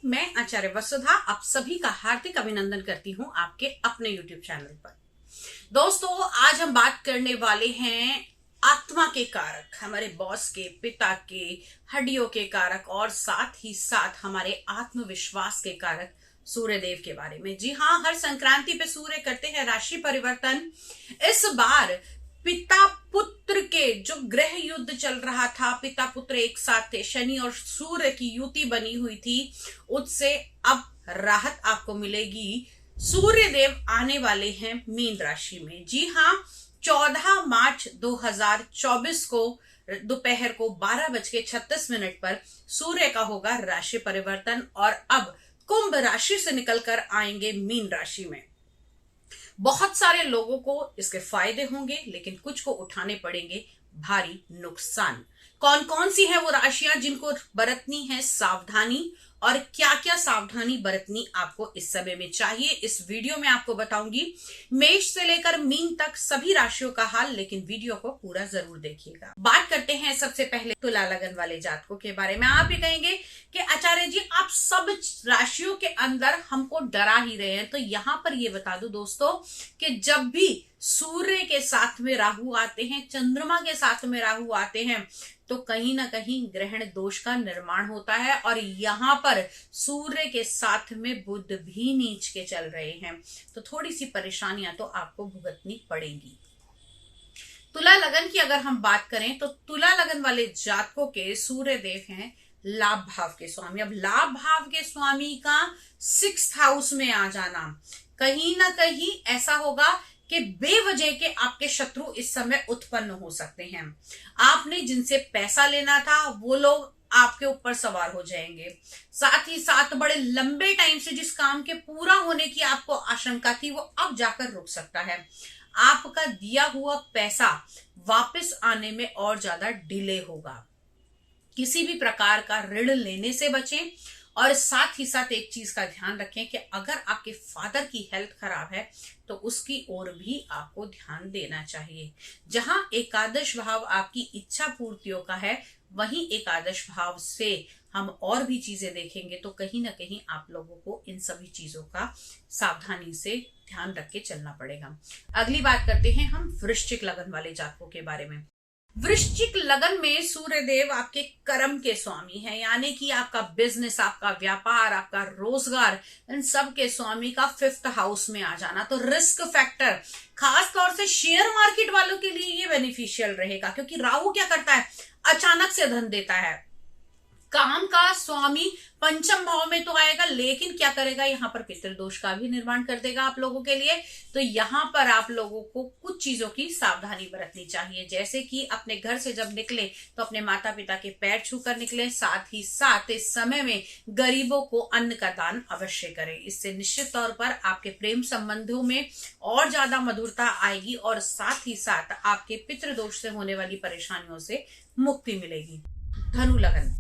मैं आचार्य वसुधा आप सभी का हार्दिक अभिनंदन करती हूं आपके अपने YouTube चैनल पर। दोस्तों, आज हम बात करने वाले हैं आत्मा के कारक, हमारे बॉस के, पिता के, हड्डियों के कारक और साथ ही साथ हमारे आत्मविश्वास के कारक सूर्य देव के बारे में। जी हाँ, हर संक्रांति पे सूर्य करते हैं राशि परिवर्तन। इस बार पिता पुत्र के जो ग्रह युद्ध चल रहा था, पिता पुत्र एक साथ थे, शनि और सूर्य की युति बनी हुई थी, उससे अब राहत आपको मिलेगी। सूर्य देव आने वाले हैं मीन राशि में। जी हाँ, 14 मार्च 2024 को दोपहर को 12:36 पर सूर्य का होगा राशि परिवर्तन और अब कुंभ राशि से निकलकर आएंगे मीन राशि में। बहुत सारे लोगों को इसके फायदे होंगे, लेकिन कुछ को उठाने पड़ेंगे भारी नुकसान। कौन कौन सी है वो राशियां जिनको बरतनी है सावधानी, और क्या क्या सावधानी बरतनी आपको इस समय में चाहिए, इस वीडियो में आपको बताऊंगी। मेष से लेकर मीन तक सभी राशियों का हाल, लेकिन वीडियो को पूरा जरूर देखिएगा। बात करते हैं सबसे पहले तुला लगन वाले जातकों के बारे में। आप भी कहेंगे कि आचार्य जी आप सब राशियों के अंदर हमको डरा ही रहे हैं, तो यहां पर ये बता दूं दोस्तों कि जब भी सूर्य के साथ में राहु आते हैं, चंद्रमा के साथ में राहु आते हैं, तो कहीं ना कहीं ग्रहण दोष का निर्माण होता है। और यहाँ पर सूर्य के साथ में बुध भी नीच के चल रहे हैं, तो थोड़ी सी परेशानियां तो आपको भुगतनी पड़ेंगी। तुला लगन की अगर हम बात करें तो तुला लगन वाले जातकों के सूर्य देव हैं लाभ भाव के स्वामी। अब लाभ भाव के स्वामी का 6th हाउस में आ जाना, कहीं ना कहीं ऐसा होगा कि बेवजह के आपके शत्रु इस समय उत्पन्न हो सकते हैं। आपने जिनसे पैसा लेना था वो लोग आपके ऊपर सवार हो जाएंगे। साथ ही साथ बड़े लंबे टाइम से जिस काम के पूरा होने की आपको आशंका थी वो अब जाकर रुक सकता है। आपका दिया हुआ पैसा वापस आने में और ज्यादा डिले होगा। किसी भी प्रकार का ऋण लेने से बचें, और साथ ही साथ एक चीज का ध्यान रखें कि अगर आपके फादर की हेल्थ खराब है तो उसकी ओर भी आपको ध्यान देना चाहिए। जहां एकादश भाव आपकी इच्छा पूर्तियों का है, वहीं एकादश भाव से हम और भी चीजें देखेंगे, तो कहीं ना कहीं आप लोगों को इन सभी चीजों का सावधानी से ध्यान रख के चलना पड़ेगा। अगली बात करते हैं हम वृश्चिक लगन वाले जातकों के बारे में। वृश्चिक लगन में सूर्य देव आपके कर्म के स्वामी हैं, यानी कि आपका बिजनेस, आपका व्यापार, आपका रोजगार, इन सब के स्वामी का 5th हाउस में आ जाना। तो रिस्क फैक्टर खास तौर से शेयर मार्केट वालों के लिए ये बेनिफिशियल रहेगा, क्योंकि राहु क्या करता है, अचानक से धन देता है। काम का स्वामी 5th भाव में तो आएगा, लेकिन क्या करेगा, यहाँ पर पितृदोष का भी निर्माण कर देगा आप लोगों के लिए। तो यहाँ पर आप लोगों को कुछ चीजों की सावधानी बरतनी चाहिए, जैसे कि अपने घर से जब निकले तो अपने माता पिता के पैर छूकर निकले। साथ ही साथ इस समय में गरीबों को अन्न का दान अवश्य करें। इससे निश्चित तौर पर आपके प्रेम संबंधों में और ज्यादा मधुरता आएगी, और साथ ही साथ आपके पितृदोष से होने वाली परेशानियों से मुक्ति मिलेगी। धनु लगन,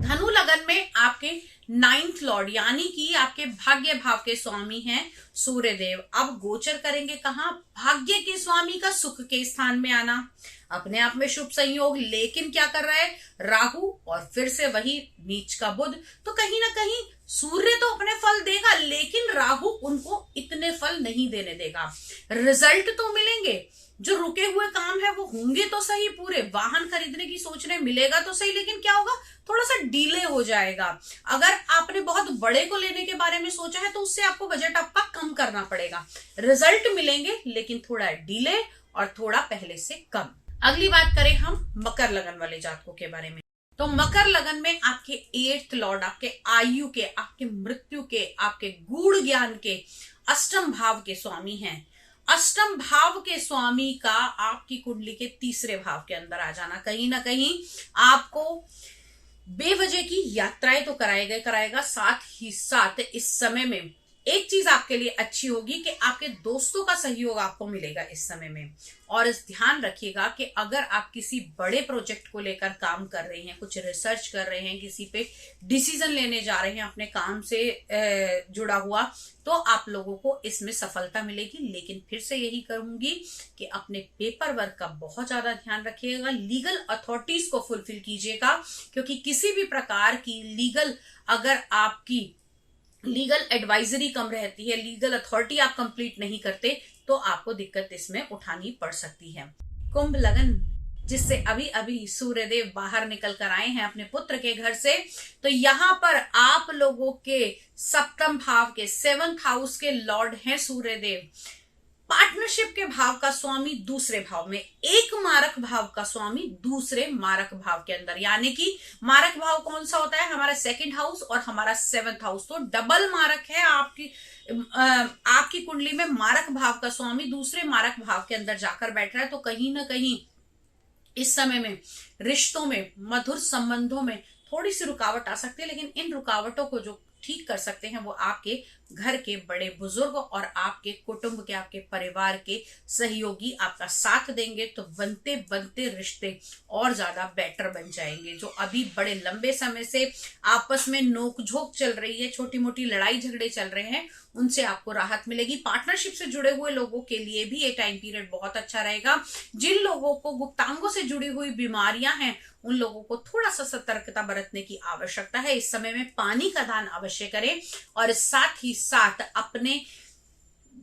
धनु लगन में आपके 9th लॉर्ड यानी कि आपके भाग्य भाव के स्वामी हैं सूर्य देव। अब गोचर करेंगे कहां, भाग्य के स्वामी का सुख के स्थान में आना, अपने आप में शुभ संयोग। लेकिन क्या कर रहा है राहु, और फिर से वही नीच का बुध। तो कहीं ना कहीं सूर्य तो अपने फल देगा, लेकिन राहु उनको इतने फल नहीं देने देगा। रिजल्ट तो मिलेंगे, जो रुके हुए काम है वो होंगे तो सही पूरे। वाहन खरीदने की सोच रहे, मिलेगा तो सही, लेकिन क्या होगा, थोड़ा सा डिले हो जाएगा। अगर आपने बहुत बड़े को लेने के बारे में सोचा है तो उससे आपको बजट आपका कम करना पड़ेगा। रिजल्ट मिलेंगे, लेकिन थोड़ा डिले और थोड़ा पहले से कम। अगली बात करें हम मकर लगन वाले जातकों के बारे में, तो मकर लगन में आपके 8th लॉर्ड आपके आयु के, आपके मृत्यु के, आपके गूढ़ ज्ञान के 8th भाव के स्वामी हैं। 8th भाव के स्वामी का आपकी कुंडली के 3रे भाव के अंदर आ जाना कहीं ना कहीं आपको बेवजह की यात्राएं तो कराएगा। साथ ही साथ इस समय में एक चीज आपके लिए अच्छी होगी कि आपके दोस्तों का सहयोग आपको मिलेगा इस समय में। और इस ध्यान रखिएगा कि अगर आप किसी बड़े प्रोजेक्ट को लेकर काम कर रहे हैं, कुछ रिसर्च कर रहे हैं, किसी पे डिसीजन लेने जा रहे हैं अपने काम से जुड़ा हुआ, तो आप लोगों को इसमें सफलता मिलेगी। लेकिन फिर से यही कहूंगी कि अपने पेपर वर्क का बहुत ज्यादा ध्यान रखिएगा, लीगल अथॉरिटीज को फुलफिल कीजिएगा, क्योंकि किसी भी प्रकार की लीगल अगर आपकी लीगल एडवाइजरी कम रहती है, लीगल अथॉरिटी आप कंप्लीट नहीं करते, तो आपको दिक्कत इसमें उठानी पड़ सकती है। कुंभ लगन जिससे अभी अभी सूर्यदेव बाहर निकल कर आए हैं अपने पुत्र के घर से, तो यहां पर आप लोगों के सप्तम भाव के 7th हाउस के लॉर्ड हैं सूर्यदेव। पार्टनरशिप के भाव का स्वामी दूसरे भाव में, एक मारक भाव का स्वामी दूसरे मारक भाव के अंदर, यानी कि मारक भाव कौन सा होता है, हमारा 2nd हाउस और हमारा 7th हाउस, तो डबल मारक है आपकी कुंडली में। मारक भाव का स्वामी दूसरे मारक भाव के अंदर जाकर बैठ रहा है, तो कहीं ना कहीं इस समय में रिश्तों में, मधुर संबंधों में थोड़ी सी रुकावट आ सकती है, लेकिन इन रुकावटों को जो ठीक कर सकते हैं वो आपके घर के बड़े बुजुर्ग और आपके कुटुंब के, आपके परिवार के सहयोगी आपका साथ देंगे, तो बनते बनते रिश्ते और ज्यादा बेटर बन जाएंगे। जो अभी बड़े लंबे समय से आपस में नोकझोंक चल रही है, छोटी मोटी लड़ाई झगड़े चल रहे हैं, उनसे आपको राहत मिलेगी। पार्टनरशिप से जुड़े हुए लोगों के लिए भी ये टाइम पीरियड बहुत अच्छा रहेगा। जिन लोगों को गुप्तांगों से जुड़ी हुई बीमारियां हैं, उन लोगों को थोड़ा सा सतर्कता बरतने की आवश्यकता है। इस समय में पानी का दान अवश्य करें और साथ ही साथ अपने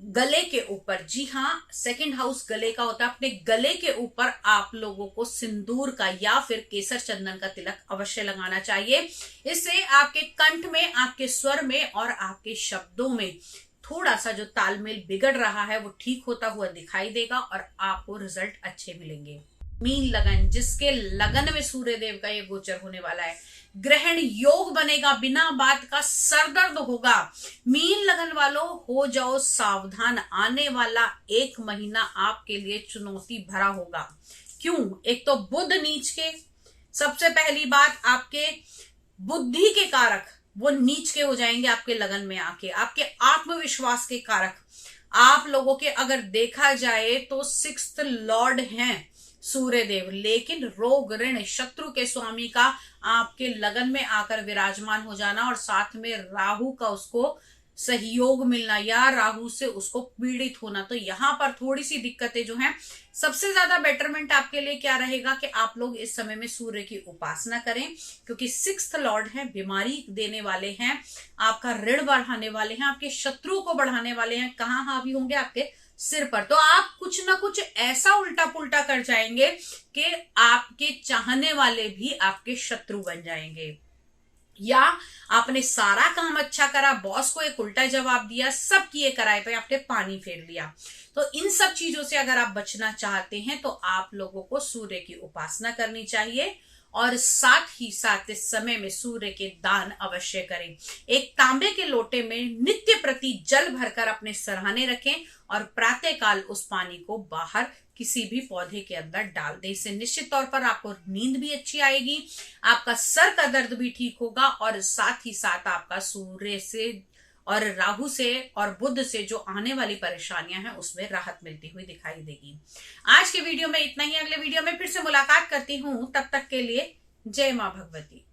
गले के ऊपर, जी हाँ 2nd हाउस गले का होता है, अपने गले के ऊपर आप लोगों को सिंदूर का या फिर केसर चंदन का तिलक अवश्य लगाना चाहिए। इससे आपके कंठ में, आपके स्वर में और आपके शब्दों में थोड़ा सा जो तालमेल बिगड़ रहा है वो ठीक होता हुआ दिखाई देगा और आपको रिजल्ट अच्छे मिलेंगे। मीन लगन जिसके लगन में सूर्यदेव का ये गोचर होने वाला है, ग्रहण योग बनेगा, बिना बात का सरदर्द होगा। मीन लगन वालों हो जाओ सावधान, आने वाला 1 महीना आपके लिए चुनौती भरा होगा। क्यों? एक तो बुध नीच के, सबसे पहली बात आपके बुद्धि के कारक वो नीच के हो जाएंगे आपके लगन में आके, आपके आत्मविश्वास के कारक। आप लोगों के अगर देखा जाए तो 6th लॉर्ड हैं सूर्यदेव, लेकिन रोग ऋण शत्रु के स्वामी का आपके लगन में आकर विराजमान हो जाना और साथ में राहु का उसको सहयोग मिलना या राहु से उसको पीड़ित होना, तो यहां पर थोड़ी सी दिक्कतें जो हैं। सबसे ज्यादा बेटरमेंट आपके लिए क्या रहेगा कि आप लोग इस समय में सूर्य की उपासना करें, क्योंकि 6th लॉर्ड हैं, बीमारी देने वाले हैं, आपका ऋण बढ़ाने वाले हैं, आपके शत्रु को बढ़ाने वाले हैं। कहाँ हावी होंगे? आपके सिर पर। तो आप कुछ ना कुछ ऐसा उल्टा पुल्टा कर जाएंगे कि आपके चाहने वाले भी आपके शत्रु बन जाएंगे, या आपने सारा काम अच्छा करा, बॉस को एक उल्टा जवाब दिया, सब किए कराए पे आपने पानी फेर लिया। तो इन सब चीजों से अगर आप बचना चाहते हैं तो आप लोगों को सूर्य की उपासना करनी चाहिए और साथ ही साथ इस समय में सूर्य के दान अवश्य करें। एक तांबे के लोटे में नित्य प्रति जल भरकर अपने सरहाने रखें और प्रातःकाल उस पानी को बाहर किसी भी पौधे के अंदर डाल दें। इससे निश्चित तौर पर आपको नींद भी अच्छी आएगी, आपका सर का दर्द भी ठीक होगा और साथ ही साथ आपका सूर्य से और राहु से और बुध से जो आने वाली परेशानियां हैं उसमें राहत मिलती हुई दिखाई देगी। आज के वीडियो में इतना ही, अगले वीडियो में फिर से मुलाकात करती हूं, तब तक के लिए जय मां भगवती।